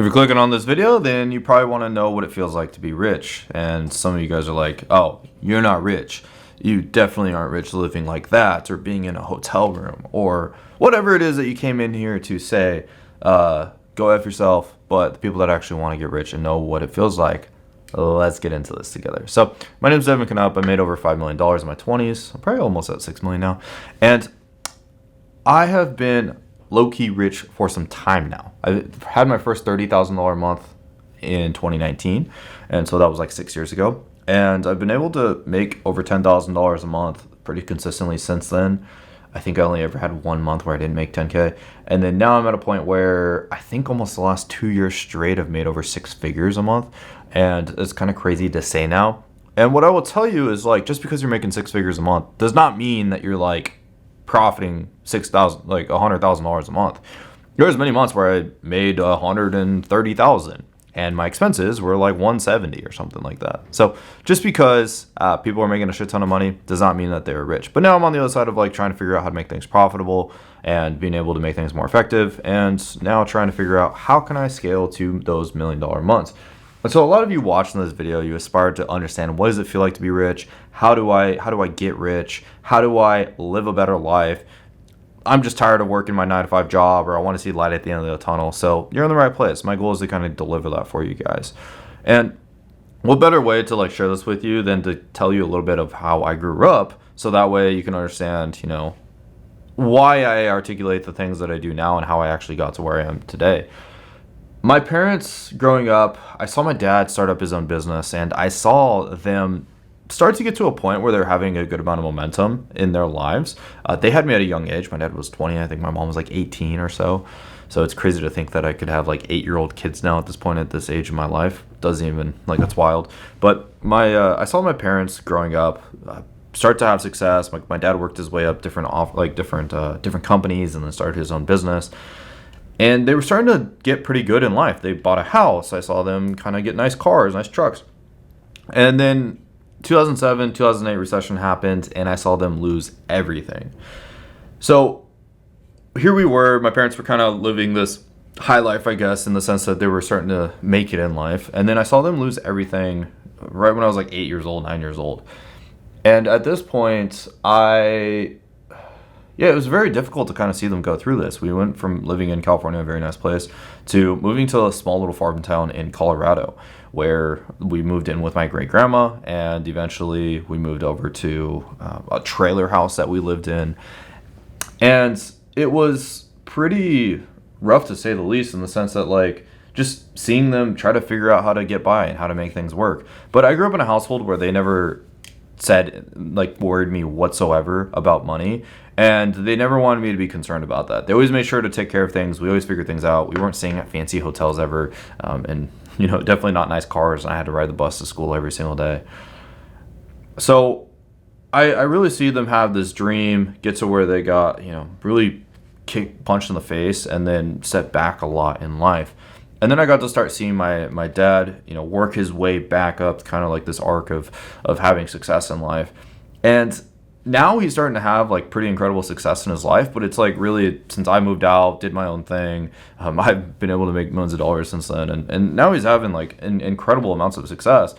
If you're clicking on this video, then you probably want to know what it feels like to be rich. And some of you guys are like, oh, you're not rich. You definitely aren't rich living like that, or being in a hotel room, or whatever it is that you came in here to say. Go F yourself. But the people that actually want to get rich and know what it feels like, let's get into this together. So my name's Devin Knupp. I made over $5 million in my 20s. I'm probably almost at $6 million now. And I have been low-key rich for some time now. I had my first $30,000 a month in 2019, and so that was like 6 years ago. And I've been able to make over $10,000 a month pretty consistently since then. I think I only ever had 1 month where I didn't make 10K. And then now I'm at a point where I think almost the last 2 years straight I've made over 6 figures a month. And it's kind of crazy to say now. And what I will tell you is, like, just because you're making 6 figures a month does not mean that you're like profiting $100,000 a month. There's many months where I made $130,000 and my expenses were like $170 or something like that. So just because people are making a shit ton of money does not mean that they're rich. But now I'm on the other side of like trying to figure out how to make things profitable and being able to make things more effective, and now trying to figure out how can I scale to those $1 million months. And so a lot of you watching this video, you aspire to understand, what does it feel like to be rich? How do I get rich? How do I live a better life? I'm just tired of working my 9-to-5 job, or I want to see light at the end of the tunnel. So you're in the right place. My goal is to kind of deliver that for you guys. And what better way to like share this with you than to tell you a little bit of how I grew up, so that way you can understand, why I articulate the things that I do now and how I actually got to where I am today. My parents growing up, I saw my dad start up his own business, and I saw them start to get to a point where they're having a good amount of momentum in their lives. They had me at a young age. My dad was 20. I think my mom was like 18 or so. So it's crazy to think that I could have like 8-year-old kids now at this point, at this age of my life. Doesn't even, like, that's wild. But I saw my parents growing up start to have success. My dad worked his way up different companies, and then started his own business. And they were starting to get pretty good in life. They bought a house. I saw them kind of get nice cars, nice trucks. And then 2007, 2008 recession happened, and I saw them lose everything. So here we were. My parents were kind of living this high life, I guess, in the sense that they were starting to make it in life. And then I saw them lose everything right when I was like 8 years old, 9 years old. And at this point, it was very difficult to kind of see them go through this. We went from living in California, a very nice place, to moving to a small little farm town in Colorado, where we moved in with my great-grandma, and eventually we moved over to a trailer house that we lived in. And it was pretty rough, to say the least, in the sense that, like, just seeing them try to figure out how to get by and how to make things work. But I grew up in a household where they never worried me whatsoever about money, and they never wanted me to be concerned about that. They always made sure to take care of things. We always figured things out. We weren't staying at fancy hotels ever, and definitely not nice cars. And I had to ride the bus to school every single day. So I really see them have this dream, get to where they got really punched in the face, and then set back a lot in life. And then I got to start seeing my dad, work his way back up, kind of like this arc of having success in life. And now he's starting to have like pretty incredible success in his life, but it's like really since I moved out, did my own thing, I've been able to make millions of dollars since then. And now he's having like incredible amounts of success.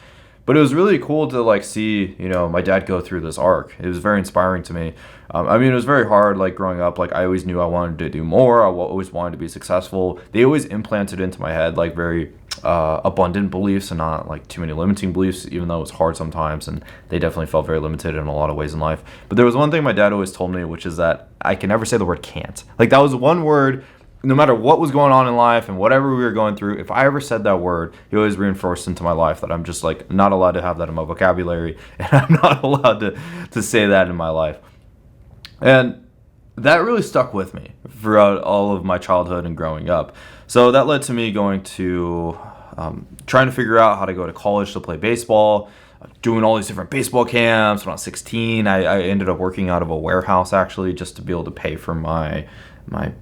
But it was really cool to like see, my dad go through this arc. It was very inspiring to me. It was very hard, like growing up. Like I always knew I wanted to do more. I always wanted to be successful. They always implanted into my head like very abundant beliefs and not like too many limiting beliefs, even though it was hard sometimes. And they definitely felt very limited in a lot of ways in life. But there was one thing my dad always told me, which is that I can never say the word can't. Like that was one word. No matter what was going on in life and whatever we were going through, if I ever said that word, he always reinforced into my life that I'm just like not allowed to have that in my vocabulary, and I'm not allowed to say that in my life. And that really stuck with me throughout all of my childhood and growing up. So that led to me going to trying to figure out how to go to college to play baseball, doing all these different baseball camps. When I was 16, I ended up working out of a warehouse actually, just to be able to pay for my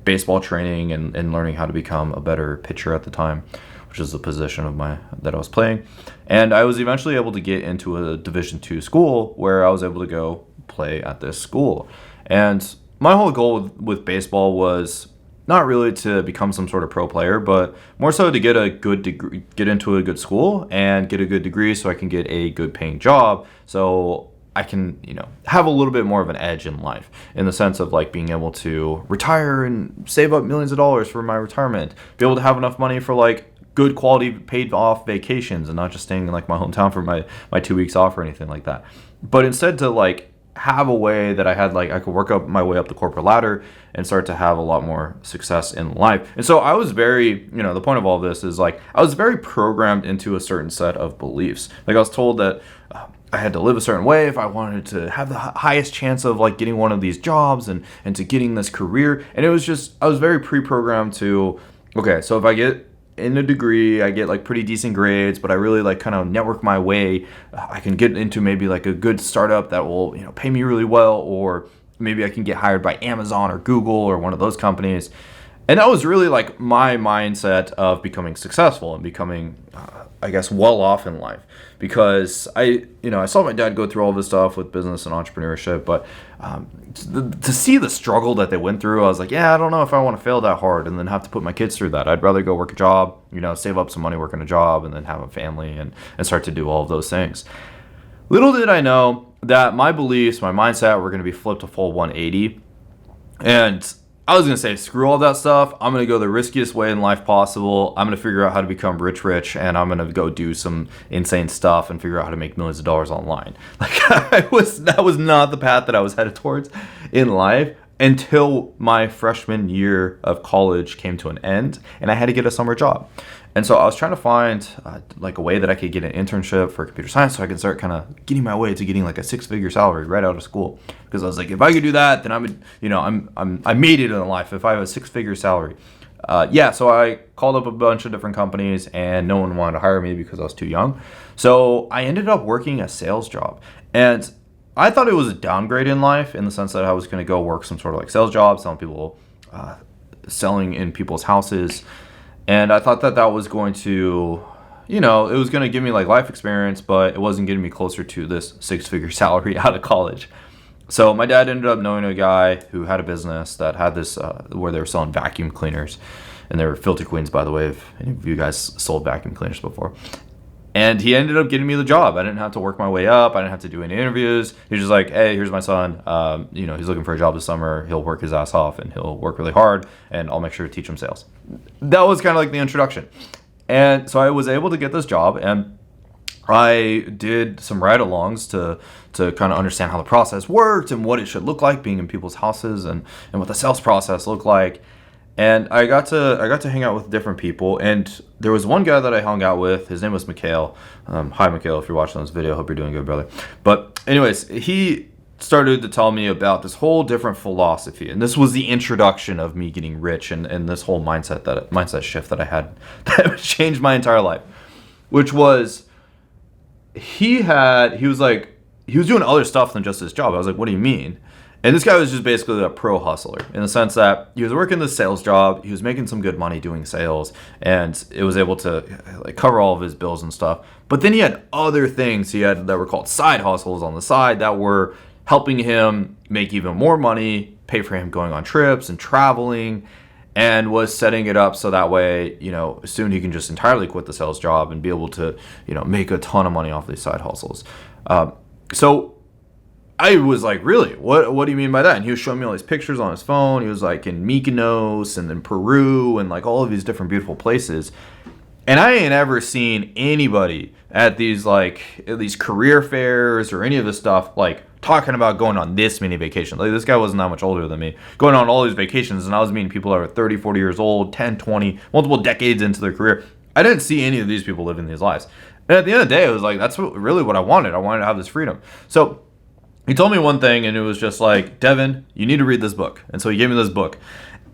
baseball training and learning how to become a better pitcher at the time, which is the position that I was playing. And I was eventually able to get into a Division II school where I was able to go play at this school. And my whole goal with baseball was not really to become some sort of pro player, but more so to get a good degree, get into a good school and get a good degree so I can get a good paying job. So I can, have a little bit more of an edge in life in the sense of like being able to retire and save up millions of dollars for my retirement, be able to have enough money for like good quality paid off vacations and not just staying in like my hometown for my 2 weeks off or anything like that. But instead to like have a way that I had like I could work up my way up the corporate ladder and start to have a lot more success in life. And so I was very, the point of all this is like I was very programmed into a certain set of beliefs. Like I was told that I had to live a certain way if I wanted to have the highest chance of like getting one of these jobs and to getting this career. And it was just, I was very pre-programmed to, okay, so if I get in a degree, I get like pretty decent grades, but I really like kind of network my way. I can get into maybe like a good startup that will, pay me really well, or maybe I can get hired by Amazon or Google or one of those companies. And that was really like my mindset of becoming successful and becoming, I guess, well off in life. Because I saw my dad go through all this stuff with business and entrepreneurship, but to see the struggle that they went through, I was like, yeah, I don't know if I want to fail that hard and then have to put my kids through that. I'd rather go work a job, save up some money working a job and then have a family and start to do all of those things. Little did I know that my beliefs, my mindset were going to be flipped a full 180. And I was going to say, screw all that stuff. I'm going to go the riskiest way in life possible. I'm going to figure out how to become rich, and I'm going to go do some insane stuff and figure out how to make millions of dollars online. Like that was not the path that I was headed towards in life until my freshman year of college came to an end and I had to get a summer job. And so I was trying to find like a way that I could get an internship for computer science so I could start kind of getting my way to getting like a 6-figure salary right out of school. Because I was like, if I could do that, then I made it in life if I have a 6-figure salary. So I called up a bunch of different companies and no one wanted to hire me because I was too young. So I ended up working a sales job. And I thought it was a downgrade in life in the sense that I was going to go work some sort of like sales job, selling in people's houses. And I thought that was going to, it was going to give me like life experience, but it wasn't getting me closer to this 6-figure salary out of college. So my dad ended up knowing a guy who had a business that had this, where they were selling vacuum cleaners. And they were filter queens, by the way, if any of you guys sold vacuum cleaners before. And he ended up getting me the job. I didn't have to work my way up. I didn't have to do any interviews. He was just like, hey, here's my son. He's looking for a job this summer. He'll work his ass off and he'll work really hard and I'll make sure to teach him sales. That was kind of like the introduction. And so I was able to get this job and I did some ride-alongs to kind of understand how the process worked and what it should look like being in people's houses and what the sales process looked like. And I got to hang out with different people, and there was one guy that I hung out with. His name was Mikhail. Hi, Mikhail, if you're watching this video. Hope you're doing good, brother. But anyways, he started to tell me about this whole different philosophy, and this was the introduction of me getting rich and this whole mindset shift that I had that changed my entire life, which was he was doing other stuff than just his job. I was like, what do you mean? And this guy was just basically a pro hustler in the sense that he was working this sales job. He was making some good money doing sales and it was able to like cover all of his bills and stuff. But then he had other things that were called side hustles on the side that were helping him make even more money, pay for him going on trips and traveling, and was setting it up so that way, soon he can just entirely quit the sales job and be able to, make a ton of money off these side hustles. So I was like, really? What do you mean by that? And he was showing me all these pictures on his phone. He was like in Mykonos and in Peru and like all of these different beautiful places. And I ain't ever seen anybody at these career fairs or any of this stuff like talking about going on this many vacations. Like this guy wasn't that much older than me. Going on all these vacations, and I was meeting people that were 30, 40 years old, 10, 20, multiple decades into their career. I didn't see any of these people living these lives. And at the end of the day, it was like, that's really what I wanted. I wanted to have this freedom. So he told me one thing, and it was just like, Devin, you need to read this book. And so he gave me this book,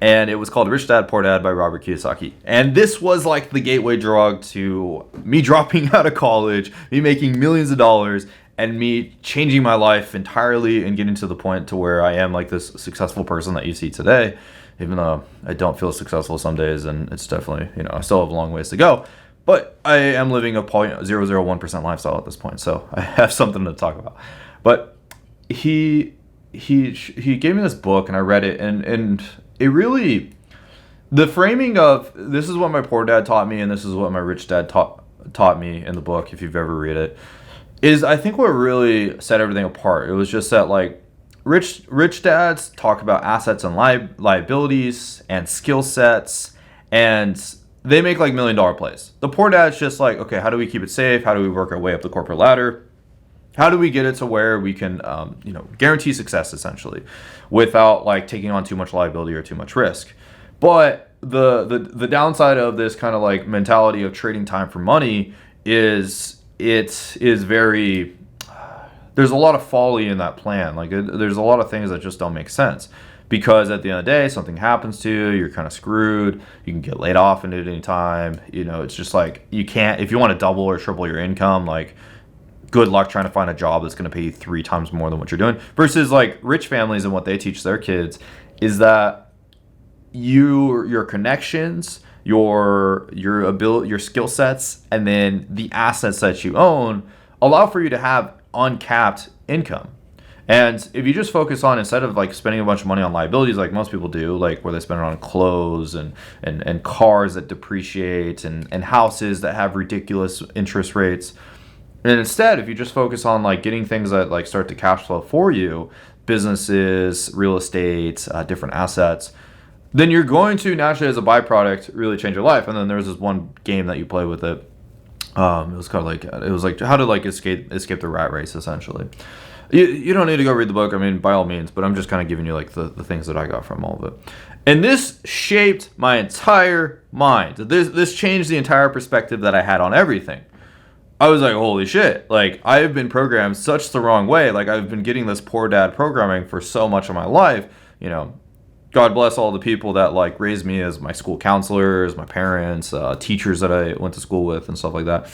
and it was called Rich Dad, Poor Dad by Robert Kiyosaki. And this was like the gateway drug to me dropping out of college, me making millions of dollars, and me changing my life entirely and getting to the point to where I am like this successful person that you see today, even though I don't feel successful some days, and it's definitely, I still have a long ways to go. But I am living a 0.001% lifestyle at this point, so I have something to talk about. But he gave me this book and I read it and it really The framing of this is what my poor dad taught me, and this is what my rich dad taught me in the book. If you've ever read it, is I think what really set everything apart. It was just that like rich dads talk about assets and liabilities and skill sets, and they make like $1 million plays. The poor dad's just like, okay, how do we keep it safe? How do we work our way up the corporate ladder? How do we get it to where we can, guarantee success essentially, without like taking on too much liability or too much risk? But the downside of this kind of like mentality of trading time for money is it is very. There's a lot of folly in that plan. Like there's a lot of things that just don't make sense. Because at the end of the day, something happens to you, you're kind of screwed. You can get laid off at any time. It's just like you can't, if you want to double or triple your income, like good luck trying to find a job that's going to pay you 3 times more than what you're doing. Versus like rich families and what they teach their kids is that your connections, your ability, your skill sets, and then the assets that you own allow for you to have uncapped income. And if you just focus on, instead of like spending a bunch of money on liabilities like most people do, like where they spend it on clothes and cars that depreciate and houses that have ridiculous interest rates, and instead if you just focus on like getting things that like start to cash flow for you, businesses, real estate, different assets, then you're going to naturally as a byproduct really change your life. And then there's this one game that you play with it. It was like how to like escape the rat race essentially. You don't need to go read the book, I mean, by all means, but I'm just kind of giving you like the things that I got from all of it. And this shaped my entire mind. This changed the entire perspective that I had on everything. I was like, holy shit, like I've been programmed such the wrong way. Like I've been getting this poor dad programming for so much of my life. God bless all the people that like raised me as my school counselors, my parents, teachers that I went to school with and stuff like that.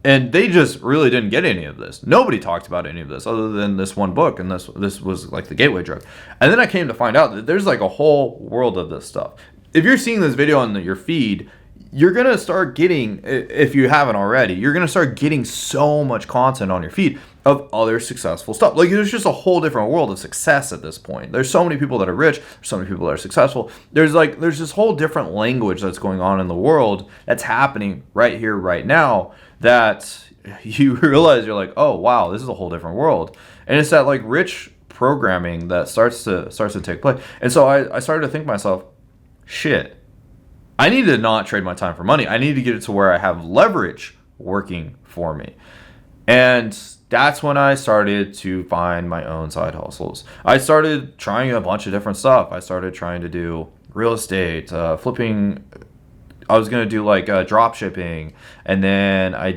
And they just really didn't get any of this. Nobody talked about any of this other than this one book, and this was like the gateway drug. And then I came to find out that there's like a whole world of this stuff. If you're seeing this video on your feed, you're going to start getting, if you haven't already, you're going to start getting so much content on your feed of other successful stuff. Like there's just a whole different world of success at this point. There's so many people that are rich. There's so many people that are successful. There's this whole different language that's going on in the world that's happening right here, right now, that you realize you're like, oh wow, this is a whole different world. And it's that like rich programming that starts to take place. And so I started to think to myself, shit, I need to not trade my time for money. I need to get it to where I have leverage working for me. And that's when I started to find my own side hustles. I started trying a bunch of different stuff. I started trying to do real estate, flipping. I was going to do like drop shipping, and then I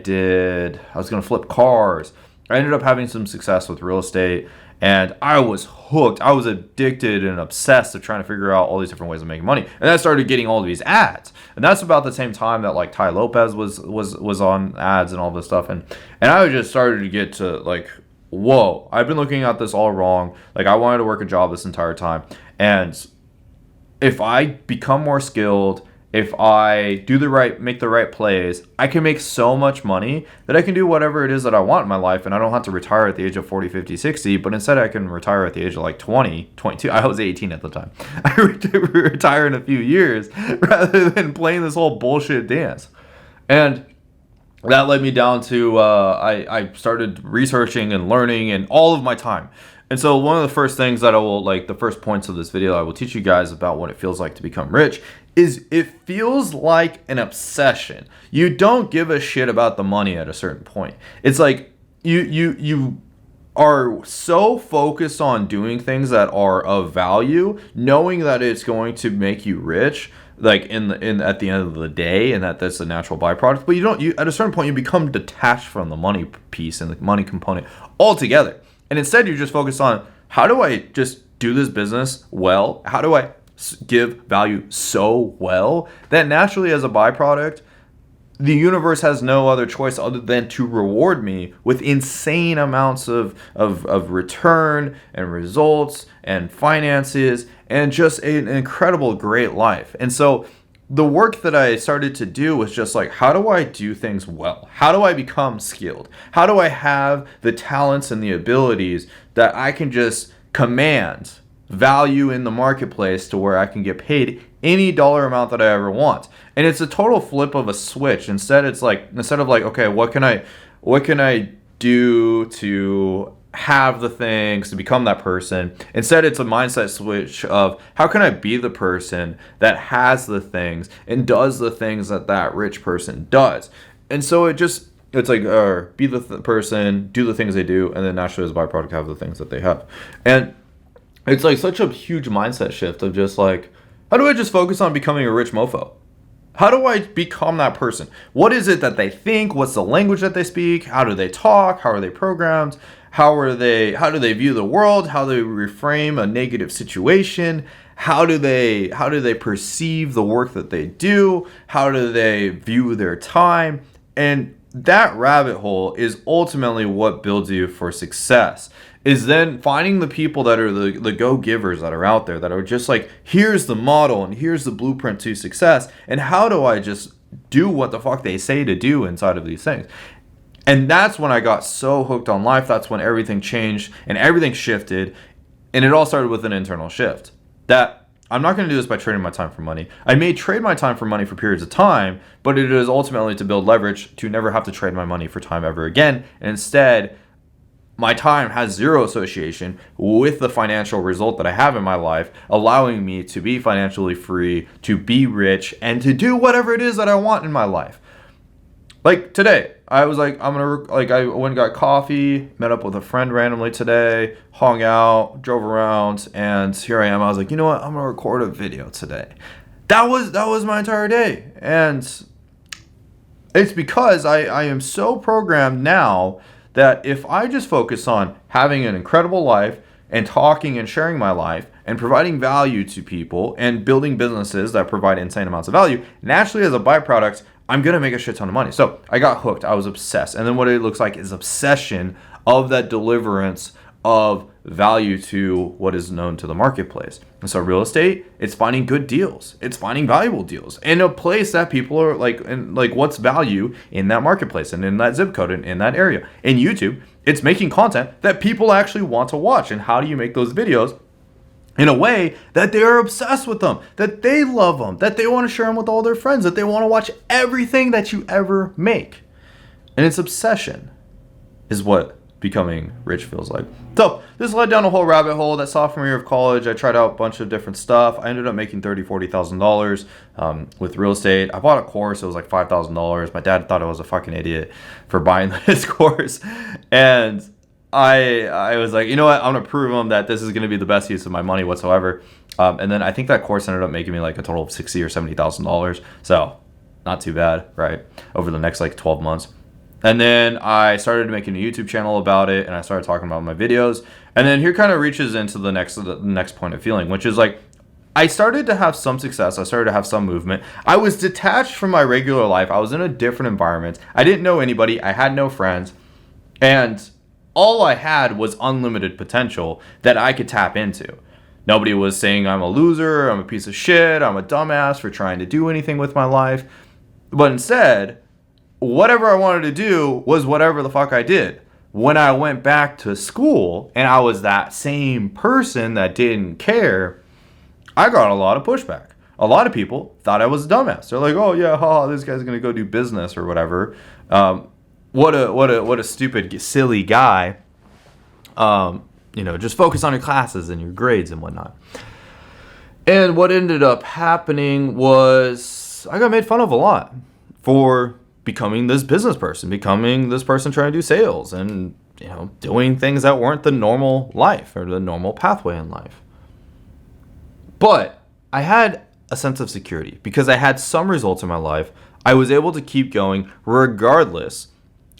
was going to flip cars. I ended up having some success with real estate, and I was hooked. I was addicted and obsessed of trying to figure out all these different ways of making money. And I started getting all of these ads. And that's about the same time that like Ty Lopez was on ads and all this stuff. And I just started to get to like, whoa, I've been looking at this all wrong. Like I wanted to work a job this entire time. And if I become more skilled, if I make the right plays, I can make so much money that I can do whatever it is that I want in my life, and I don't have to retire at the age of 40, 50, 60, but instead I can retire at the age of like 20, 22. I was 18 at the time. I retire in a few years rather than playing this whole bullshit dance. And that led me down to, I started researching and learning and all of my time. And so one of the first things that the first points of this video I will teach you guys about what it feels like to become rich is it feels like an obsession. You don't give a shit about the money at a certain point. It's like you are so focused on doing things that are of value, knowing that it's going to make you rich, like at the end of the day, and that's a natural byproduct. But you at a certain point you become detached from the money piece and the money component altogether. And instead, you just focus on, how do I just do this business well? How do I give value so well that naturally, as a byproduct, the universe has no other choice other than to reward me with insane amounts of return and results and finances and just an incredible, great life. And so the work that I started to do was just like, how do I do things well? How do I become skilled? How do I have the talents and the abilities that I can just command value in the marketplace to where I can get paid any dollar amount that I ever want. And it's a total flip of a switch. Instead of like, okay, what can I do to have the things to become that person? Instead, it's a mindset switch of how can I be the person that has the things and does the things that that rich person does. And so it's like, be the person, do the things they do, and then naturally as a byproduct have the things that they have. And it's like such a huge mindset shift of just like, how do I just focus on becoming a rich mofo? How do I become that person? What is it that they think? What's the language that they speak? How do they talk? How are they programmed? How do they view the world? How do they reframe a negative situation? How do they perceive the work that they do? How do they view their time? And that rabbit hole is ultimately what builds you for success. Is then finding the people that are the go-givers that are out there that are just like, here's the model and here's the blueprint to success, and how do I just do what the fuck they say to do inside of these things. And that's when I got so hooked on life. That's when everything changed and everything shifted. And it all started with an internal shift that I'm not going to do this by trading my time for money. I may trade my time for money for periods of time, but it is ultimately to build leverage to never have to trade my money for time ever again. And instead, my time has zero association with the financial result that I have in my life, allowing me to be financially free, to be rich, and to do whatever it is that I want in my life. Like today, I was like, I went and got coffee, met up with a friend randomly today, hung out, drove around, and here I am. I was like, you know what? I'm gonna record a video today. That was my entire day, and it's because I am so programmed now that if I just focus on having an incredible life and talking and sharing my life and providing value to people and building businesses that provide insane amounts of value, naturally as a byproduct, I'm going to make a shit ton of money. So I got hooked. I was obsessed. And then what it looks like is obsession of that deliverance of value to what is known to the marketplace. And so real estate, it's finding good deals. It's finding valuable deals in a place that people are like, and like what's value in that marketplace and in that zip code and in that area. In YouTube, it's making content that people actually want to watch. And how do you make those videos in a way that they are obsessed with them, that they love them, that they want to share them with all their friends, that they want to watch everything that you ever make. And it's obsession is what becoming rich feels like. So this led down a whole rabbit hole. That sophomore year of college, I tried out a bunch of different stuff. I ended up making $30,000-$40,000 with real estate. I bought a course. It was like $5,000. My dad thought I was a fucking idiot for buying this course. And I was like, you know what? I'm going to prove him that this is going to be the best use of my money whatsoever. And then I think that course ended up making me like a total of $60,000 or $70,000. So not too bad, right? Over the next like 12 months. And then I started making a YouTube channel about it, and I started talking about my videos. And then here kind of reaches into the next point of feeling, which is like, I started to have some success. I started to have some movement. I was detached from my regular life. I was in a different environment. I didn't know anybody. I had no friends. And all I had was unlimited potential that I could tap into. Nobody was saying I'm a loser, I'm a piece of shit, I'm a dumbass for trying to do anything with my life. But instead, whatever I wanted to do was whatever the fuck I did. When I went back to school and I was that same person that didn't care, I got a lot of pushback. A lot of people thought I was a dumbass. They're like, oh yeah, haha, this guy's gonna go do business or whatever. What a stupid, silly guy. Just focus on your classes and your grades and whatnot. And what ended up happening was I got made fun of a lot for becoming this business person, becoming this person trying to do sales and, doing things that weren't the normal life or the normal pathway in life. But I had a sense of security because I had some results in my life. I was able to keep going regardless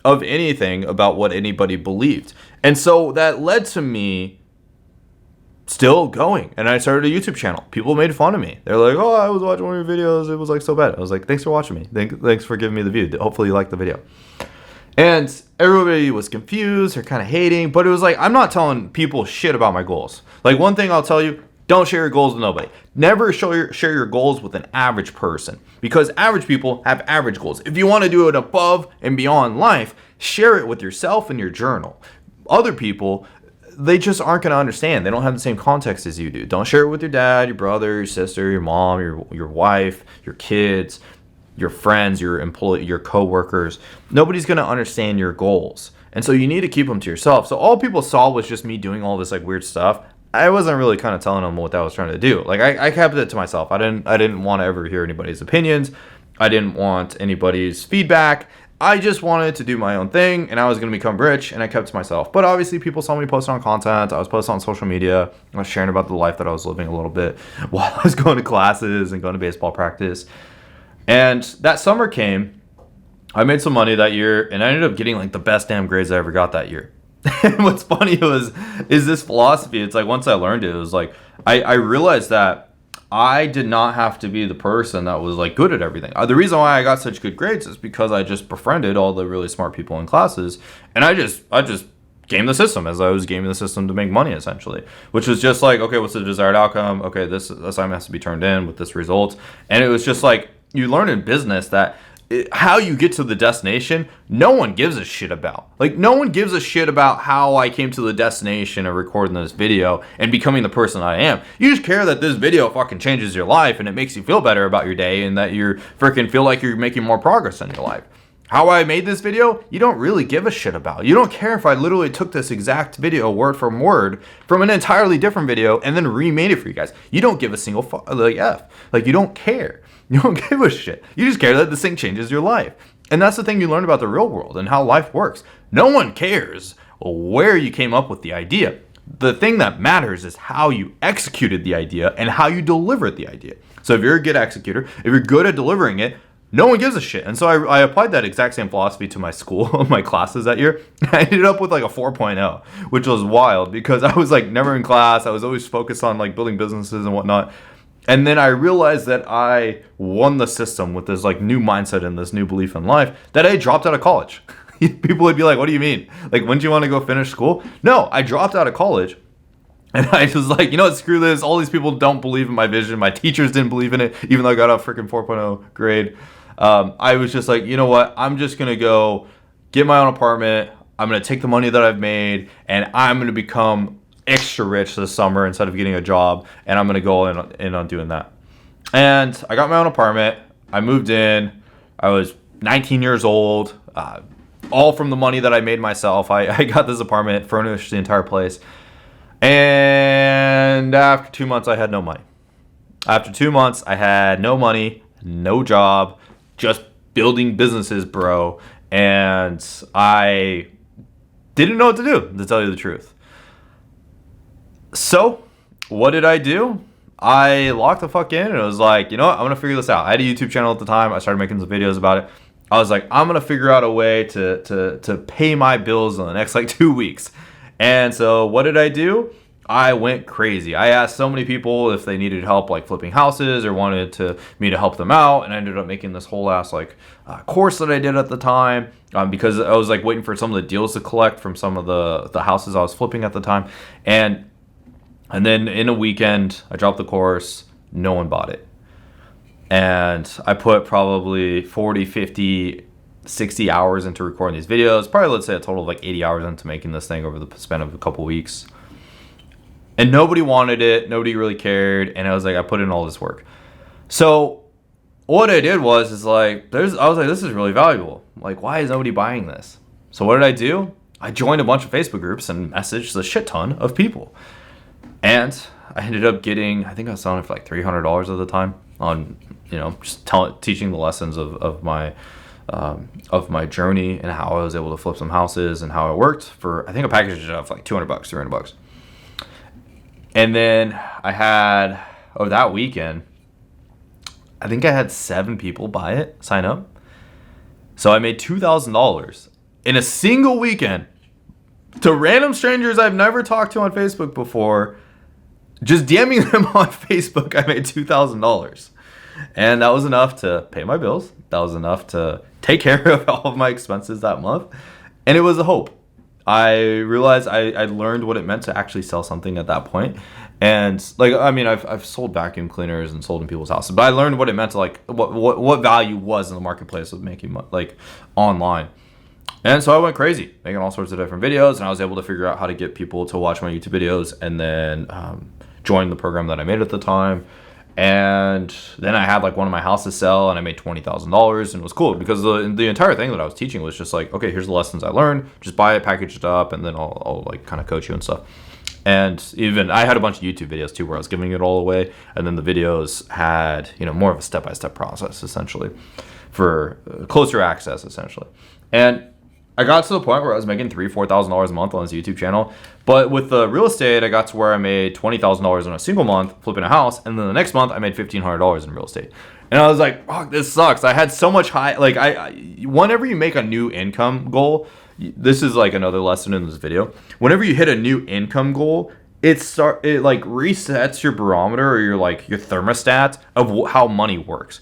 of anything about what anybody believed. And so that led to me still going. And I started a YouTube channel. People made fun of me. They're like, oh, I was watching one of your videos. It was like so bad. I was like, thanks for watching me. Thanks for giving me the view. Hopefully you liked the video. And everybody was confused or kind of hating. But it was like, I'm not telling people shit about my goals. Like one thing I'll tell you, don't share your goals with nobody. Never share your goals with an average person because average people have average goals. If you want to do it above and beyond life, share it with yourself in your journal. Other people, they just aren't going to understand. They don't have the same context as you do. Don't share it with your dad, your brother, your sister, your mom, your wife, your kids, your friends, your employee, your coworkers. Nobody's going to understand your goals. And so you need to keep them to yourself. So all people saw was just me doing all this like weird stuff. I wasn't really kind of telling them what I was trying to do. Like I kept it to myself. I didn't want to ever hear anybody's opinions. I didn't want anybody's feedback. I just wanted to do my own thing, and I was going to become rich, and I kept to myself. But obviously, people saw me posting on content. I was posting on social media. I was sharing about the life that I was living a little bit while I was going to classes and going to baseball practice. And that summer came. I made some money that year, and I ended up getting like the best damn grades I ever got that year. And what's funny is this philosophy. It's like once I learned it, it was like I realized that I did not have to be the person that was like good at everything. The reason why I got such good grades is because I just befriended all the really smart people in classes, and I just gamed the system as I was gaming the system to make money, essentially, which was just like, okay, what's the desired outcome? Okay, this assignment has to be turned in with this result. And it was just like, you learn in business that how you get to the destination, no one gives a shit about. Like, no one gives a shit about how I came to the destination of recording this video and becoming the person I am. You just care that this video fucking changes your life and it makes you feel better about your day and that you freaking feel like you're making more progress in your life. How I made this video, you don't really give a shit about. You don't care if I literally took this exact video word from word from an entirely different video and then remade it for you guys. You don't give a single F. Like, you don't care. You don't give a shit. You just care that this thing changes your life. And that's the thing you learn about the real world and how life works. No one cares where you came up with the idea. The thing that matters is how you executed the idea and how you delivered the idea. So if you're a good executor, if you're good at delivering it, no one gives a shit. And so I applied that exact same philosophy to my school, my classes that year. I ended up with like a 4.0, which was wild because I was like never in class. I was always focused on like building businesses and whatnot. And then I realized that I won the system with this like new mindset and this new belief in life that I dropped out of college. People would be like, what do you mean? Like, wouldn't you want to go finish school? No, I dropped out of college. And I was like, you know what, screw this. All these people don't believe in my vision. My teachers didn't believe in it, even though I got a freaking 4.0 grade. I was just like, you know what? I'm just going to go get my own apartment. I'm going to take the money that I've made and I'm going to become extra rich this summer instead of getting a job. And I'm going to go in on doing that. And I got my own apartment. I moved in. I was 19 years old, all from the money that I made myself. I got this apartment, furnished the entire place. And after 2 months, I had no money. After 2 months, I had no money, no job, just building businesses, bro. And I didn't know what to do, to tell you the truth. So, what did I do? I locked the fuck in and I was like, you know what? I'm going to figure this out. I had a YouTube channel at the time. I started making some videos about it. I was like, I'm going to figure out a way to pay my bills in the next like 2 weeks. And so what did I do? I went crazy. I asked so many people if they needed help like flipping houses or wanted me to help them out. And I ended up making this whole ass like course that I did at the time because I was like waiting for some of the deals to collect from some of the houses I was flipping at the time. And then in a weekend, I dropped the course. No one bought it. And I put probably 40, 50, 60 hours into recording these videos. Probably, let's say, a total of like 80 hours into making this thing over the span of a couple weeks. And nobody wanted it. Nobody really cared. And I was like, I put in all this work. So what I did was I was like, this is really valuable. Like, why is nobody buying this? So what did I do? I joined a bunch of Facebook groups and messaged a shit ton of people. And I ended up getting, I think I was selling it for like $300 at the time on, just teaching the lessons of my journey and how I was able to flip some houses and how it worked for, I think a package of like $200, $300. And then I had, over that weekend, I think I had 7 people buy it, sign up. So I made $2,000 in a single weekend to random strangers I've never talked to on Facebook before. Just DMing them on Facebook, I made $2,000. And that was enough to pay my bills. That was enough to take care of all of my expenses that month. And it was a hope. I realized I learned what it meant to actually sell something at that point. And I've sold vacuum cleaners and sold in people's houses, but I learned what it meant to what value was in the marketplace of making like online. And so I went crazy, making all sorts of different videos, and I was able to figure out how to get people to watch my YouTube videos, and then join the program that I made at the time. And then I had like one of my houses sell, and I made $20,000, and it was cool because the entire thing that I was teaching was just like, okay, here's the lessons I learned, just buy it, package it up, and then I'll like kind of coach you and stuff. And even I had a bunch of YouTube videos too where I was giving it all away, and then the videos had more of a step-by-step process essentially for closer access essentially. And I got to the point where I was making $3,000-$4,000 a month on this YouTube channel. But with the real estate, I got to where I made $20,000 in a single month flipping a house. And then the next month, I made $1,500 in real estate. And I was like, fuck, this sucks. I had so much whenever you make a new income goal, this is like another lesson in this video. Whenever you hit a new income goal, it like resets your barometer or your thermostat of how money works.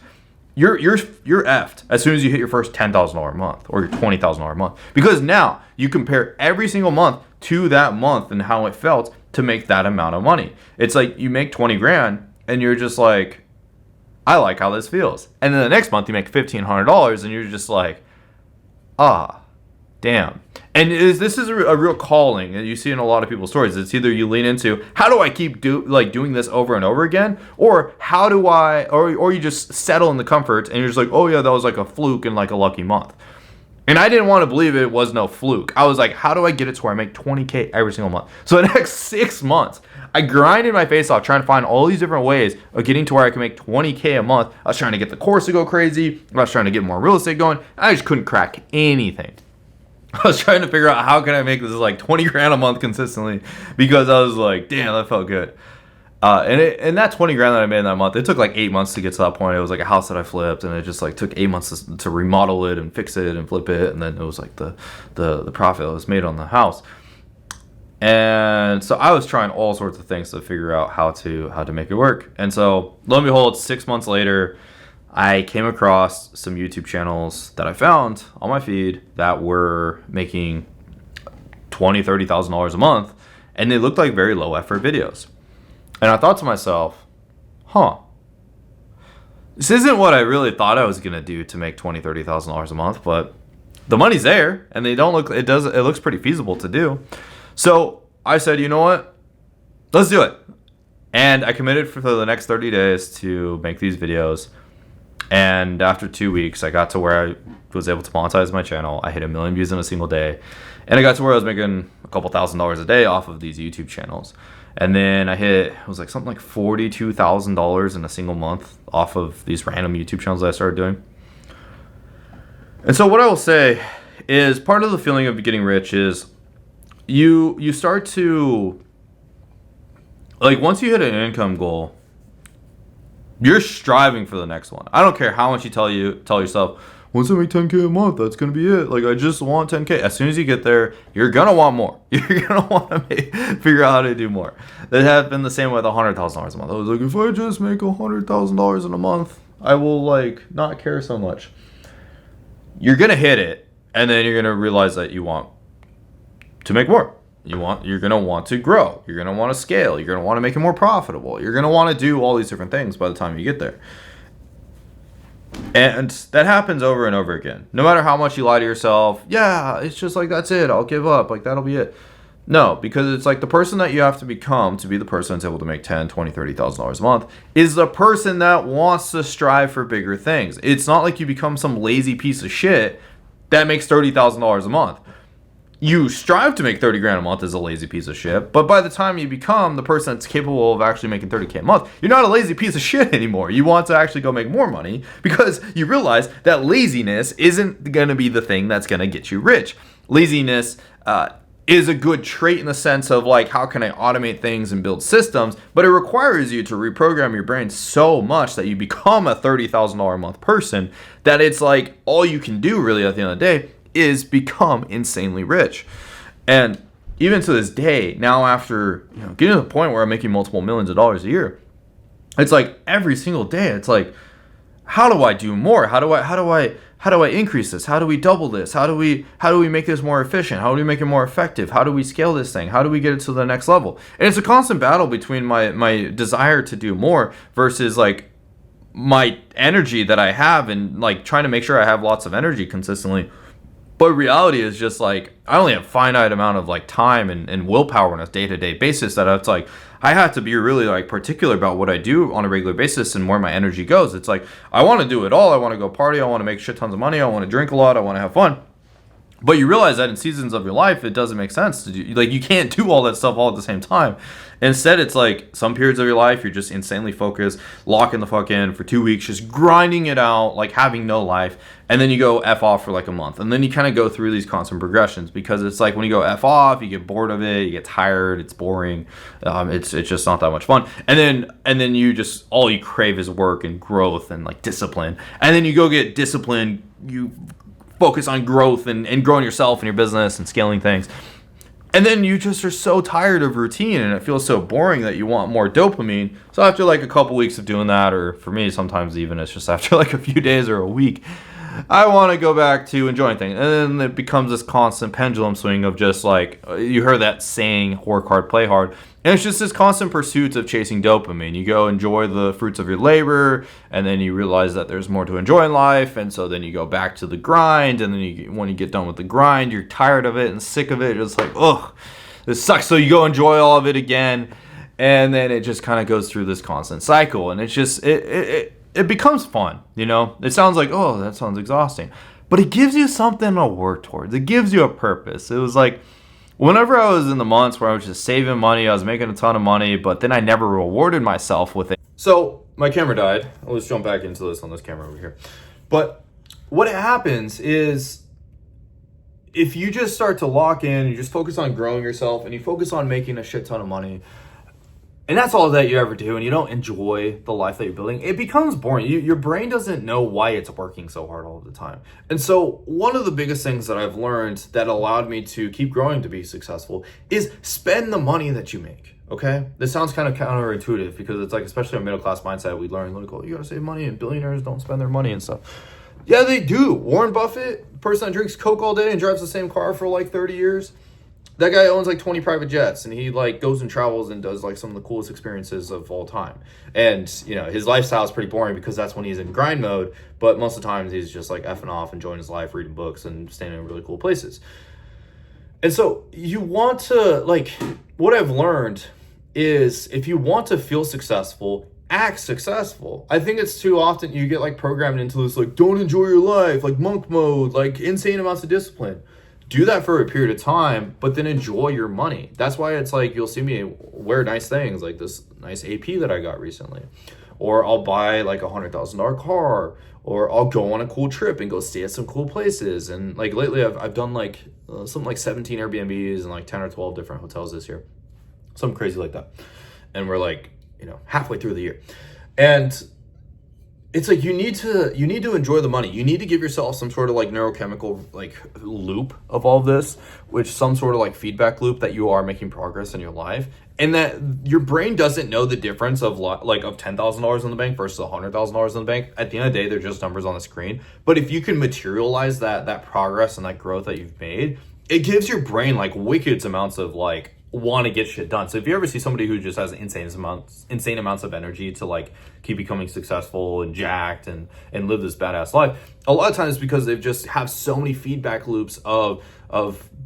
You're effed as soon as you hit your first $10,000 a month or your $20,000 a month, because now you compare every single month to that month and how it felt to make that amount of money. It's like you make 20 grand and you're just like, I like how this feels. And then the next month you make $1,500 and you're just like, damn. And this is a real calling, and you see in a lot of people's stories. It's either you lean into, how do I keep doing this over and over again, or how do I, or you just settle in the comfort and you're just like, oh yeah, that was like a fluke and like a lucky month. And I didn't want to believe it was no fluke. I was like, how do I get it to where I make $20K every single month? So the next 6 months, I grinded my face off trying to find all these different ways of getting to where I can make $20K a month. I was trying to get the course to go crazy. I was trying to get more real estate going. I just couldn't crack anything. I was trying to figure out how can I make this like 20 grand a month consistently, because I was like, damn, that felt good. And that 20 grand that I made in that month, it took like 8 months to get to that point. It was like a house that I flipped, and it just like took 8 months to remodel it and fix it and flip it. And then it was like the profit that was made on the house. And so I was trying all sorts of things to figure out how to make it work. And so lo and behold, 6 months later, I came across some YouTube channels that I found on my feed that were making $20,000, $30,000 a month, and they looked like very low effort videos. And I thought to myself, this isn't what I really thought I was gonna do to make $20,000, $30,000 a month, but the money's there, and it looks pretty feasible to do. So I said, you know what? Let's do it. And I committed for the next 30 days to make these videos. And after 2 weeks, I got to where I was able to monetize my channel. I hit 1 million views in a single day. And I got to where I was making a couple $1,000s a day off of these YouTube channels. And then it was like something like $42,000 in a single month off of these random YouTube channels that I started doing. And so what I will say is, part of the feeling of getting rich is you start to, like, once you hit an income goal, you're striving for the next one. I don't care how much you tell yourself, once I make 10K a month, that's going to be it. Like, I just want 10K. As soon as you get there, you're going to want more. You're going to want to figure out how to do more. That have been the same with $100,000 a month. I was like, if I just make $100,000 in a month, I will, like, not care so much. You're going to hit it, and then you're going to realize that you want to make more. You're going to want to grow. You're going to want to scale. You're going to want to make it more profitable. You're going to want to do all these different things by the time you get there. And that happens over and over again. No matter how much you lie to yourself, yeah, it's just like, that's it, I'll give up, like, that'll be it. No, because it's like the person that you have to become to be the person that's able to make $10,000, $20,000, $30,000 a month is the person that wants to strive for bigger things. It's not like you become some lazy piece of shit that makes $30,000 a month. You strive to make 30 grand a month as a lazy piece of shit, but by the time you become the person that's capable of actually making 30K a month, you're not a lazy piece of shit anymore. You want to actually go make more money because you realize that laziness isn't going to be the thing that's going to get you rich. Laziness is a good trait in the sense of, like, how can I automate things and build systems, but it requires you to reprogram your brain so much that you become a $30,000 a month person that it's like all you can do really at the end of the day is become insanely rich. And even to this day, now after getting to the point where I'm making multiple millions of dollars a year, it's like every single day, it's like, how do I do more? How do I increase this? How do we double this? How do we make this more efficient? How do we make it more effective? How do we scale this thing? How do we get it to the next level? And it's a constant battle between my desire to do more versus like my energy that I have, and like trying to make sure I have lots of energy consistently. But reality is just like I only have a finite amount of like time and willpower on a day-to-day basis that it's like I have to be really like particular about what I do on a regular basis and where my energy goes. It's like I want to do it all. I want to go party. I want to make shit tons of money. I want to drink a lot. I want to have fun. But you realize that in seasons of your life, it doesn't make sense to do. Like, you can't do all that stuff all at the same time. Instead, it's like some periods of your life, you're just insanely focused, locking the fuck in for 2 weeks, just grinding it out, like having no life. And then you go F off for like a month. And then you kind of go through these constant progressions because it's like when you go F off, you get bored of it, you get tired, it's boring. It's just not that much fun. And then you just, all you crave is work and growth and like discipline. And then you go get discipline, you focus on growth and growing yourself and your business and scaling things. And then you just are so tired of routine and it feels so boring that you want more dopamine. So after like a couple weeks of doing that, or for me, sometimes even it's just after like a few days or a week, I want to go back to enjoying things. And then it becomes this constant pendulum swing of just like, you heard that saying, work hard, play hard. And it's just this constant pursuit of chasing dopamine. You go enjoy the fruits of your labor, and then you realize that there's more to enjoy in life. And so then you go back to the grind. And then when you get done with the grind, you're tired of it and sick of it. It's like, ugh, this sucks. So you go enjoy all of it again. And then it just kind of goes through this constant cycle. And it's just, it becomes fun, you know? It sounds like, oh, that sounds exhausting. But it gives you something to work towards. It gives you a purpose. It was like, whenever I was in the months where I was just saving money, I was making a ton of money, but then I never rewarded myself with it. So my camera died. Let's jump back into this on this camera over here. But what happens is if you just start to lock in, you just focus on growing yourself and you focus on making a shit ton of money, and that's all that you ever do, and you don't enjoy the life that you're building, it becomes boring. Your brain doesn't know why it's working so hard all the time. And so one of the biggest things that I've learned that allowed me to keep growing to be successful is spend the money that you make, okay? This sounds kind of counterintuitive because it's like, especially a middle-class mindset, we learn, like, oh, you gotta save money, and billionaires don't spend their money and stuff. Yeah, they do. Warren Buffett, person that drinks Coke all day and drives the same car for like 30 years, that guy owns like 20 private jets, and he like goes and travels and does like some of the coolest experiences of all time. And you know, his lifestyle is pretty boring because that's when he's in grind mode, but most of the times he's just like effing off, enjoying his life, reading books and staying in really cool places. And so you want to, like, what I've learned is if you want to feel successful, act successful. I think it's too often you get like programmed into this like, don't enjoy your life, like monk mode, like insane amounts of discipline. Do that for a period of time, but then enjoy your money. That's why it's like you'll see me wear nice things like this nice AP that I got recently. Or I'll buy like $100,000 car, or I'll go on a cool trip and go stay at some cool places. And like lately I've done like something like 17 Airbnbs and like 10 or 12 different hotels this year. Something crazy like that. And we're like, you know, halfway through the year. And it's like you need to enjoy the money. You need to give yourself some sort of like neurochemical like loop of all this, which some sort of like feedback loop that you are making progress in your life, and that your brain doesn't know the difference of like of $10,000 in the bank versus $100,000 in the bank. At the end of the day, they're just numbers on the screen. But if you can materialize that progress and that growth that you've made, it gives your brain like wicked amounts of like want to get shit done. So if you ever see somebody who just has insane amounts of energy to like keep becoming successful and jacked and live this badass life, a lot of times because they just have so many feedback loops of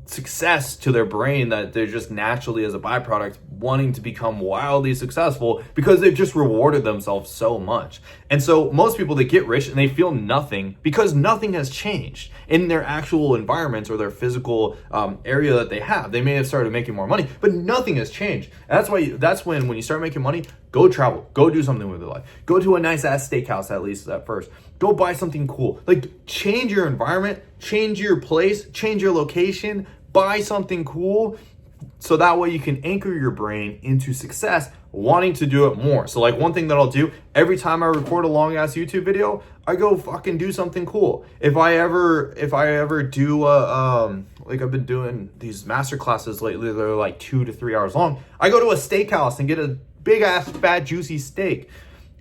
success to their brain that they're just naturally, as a byproduct, wanting to become wildly successful because they've just rewarded themselves so much. And so most people, they get rich and they feel nothing because nothing has changed in their actual environments or their physical area that they have. They may have started making more money, but nothing has changed. And that's when you start making money, go travel, go do something with your life, go to a nice ass steakhouse at least at first, go buy something cool, like change your environment, change your place, change your location, buy something cool, so that way you can anchor your brain into success, wanting to do it more. So like one thing that I'll do every time I record a long ass YouTube video, I go fucking do something cool. If I ever do like I've been doing these master classes lately, they're like 2 to 3 hours long. I go to a steakhouse and get a big ass fat juicy steak.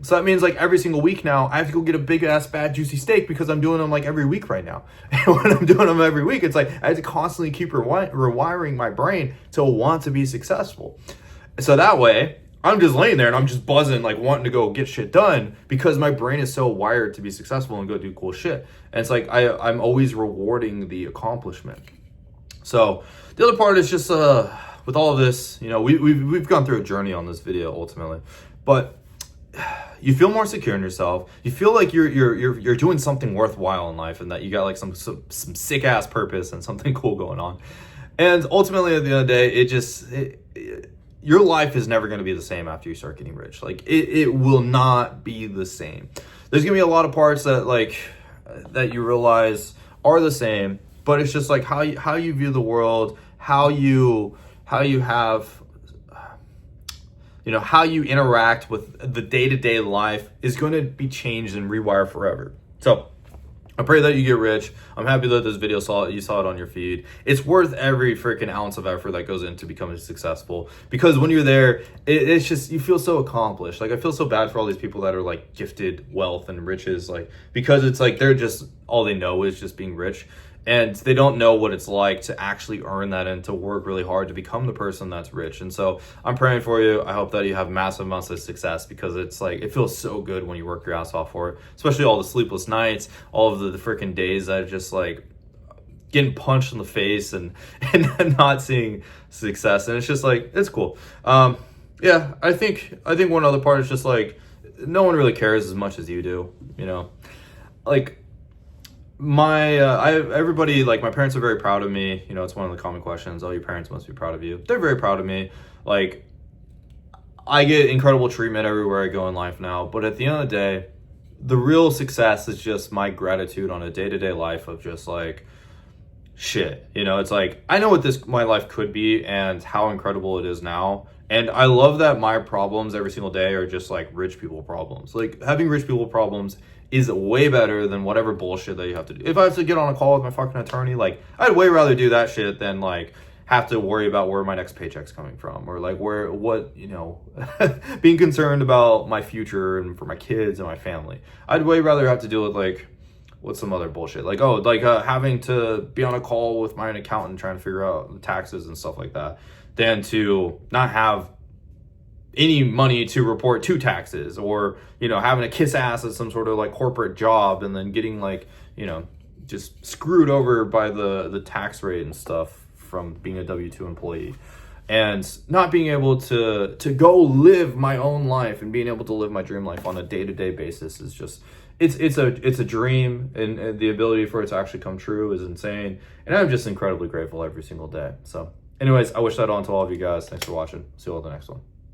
So that means like every single week now, I have to go get a big ass fat juicy steak because I'm doing them like every week right now. And when I'm doing them every week, it's like I have to constantly keep rewiring my brain to want to be successful. So that way, I'm just laying there and I'm just buzzing, like wanting to go get shit done because my brain is so wired to be successful and go do cool shit. And it's like I'm always rewarding the accomplishment. So the other part is just with all of this, you know, we've gone through a journey on this video ultimately, but you feel more secure in yourself. You feel like you're doing something worthwhile in life, and that you got like some sick ass purpose and something cool going on. And ultimately, at the end of the day, your life is never going to be the same after you start getting rich. Like it will not be the same. There's gonna be a lot of parts that you realize are the same, but it's just like how you view the world, how you have, you know, how you interact with the day-to-day life is going to be changed and rewired forever. So I pray that you get rich. I'm happy that this video you saw it on your feed. It's worth every freaking ounce of effort that goes into becoming successful, because when you're there, it's just, you feel so accomplished. Like I feel so bad for all these people that are like gifted wealth and riches, like, because it's like they're just, all they know is just being rich. And they don't know what it's like to actually earn that and to work really hard to become the person that's rich. And so I'm praying for you. I hope that you have massive amounts of success, because it's like, it feels so good when you work your ass off for it, especially all the sleepless nights, all of the freaking days that are just like getting punched in the face and not seeing success. And it's just like, it's cool. Yeah, I think one other part is just like, no one really cares as much as you do, you know, like, everybody, like my parents are very proud of me. You know, it's one of the common questions. Oh, your parents must be proud of you. They're very proud of me. Like, I get incredible treatment everywhere I go in life now. But at the end of the day, the real success is just my gratitude on a day-to-day life of just like, shit. You know, it's like, I know what my life could be and how incredible it is now. And I love that my problems every single day are just like rich people problems. Like having rich people problems is way better than whatever bullshit that you have to do. If I have to get on a call with my fucking attorney, like I'd way rather do that shit than like have to worry about where my next paycheck's coming from, or like being concerned about my future and for my kids and my family. I'd way rather have to deal with like what's some other bullshit, like having to be on a call with my accountant trying to figure out the taxes and stuff like that, than to not have any money to report to taxes, or, you know, having to kiss ass at some sort of like corporate job and then getting like, you know, just screwed over by the tax rate and stuff from being a W-2 employee, and not being able to go live my own life and being able to live my dream life on a day-to-day basis is just, it's a dream, and the ability for it to actually come true is insane. And I'm just incredibly grateful every single day. So anyways, I wish that on to all of you guys. Thanks for watching. See you all in the next one.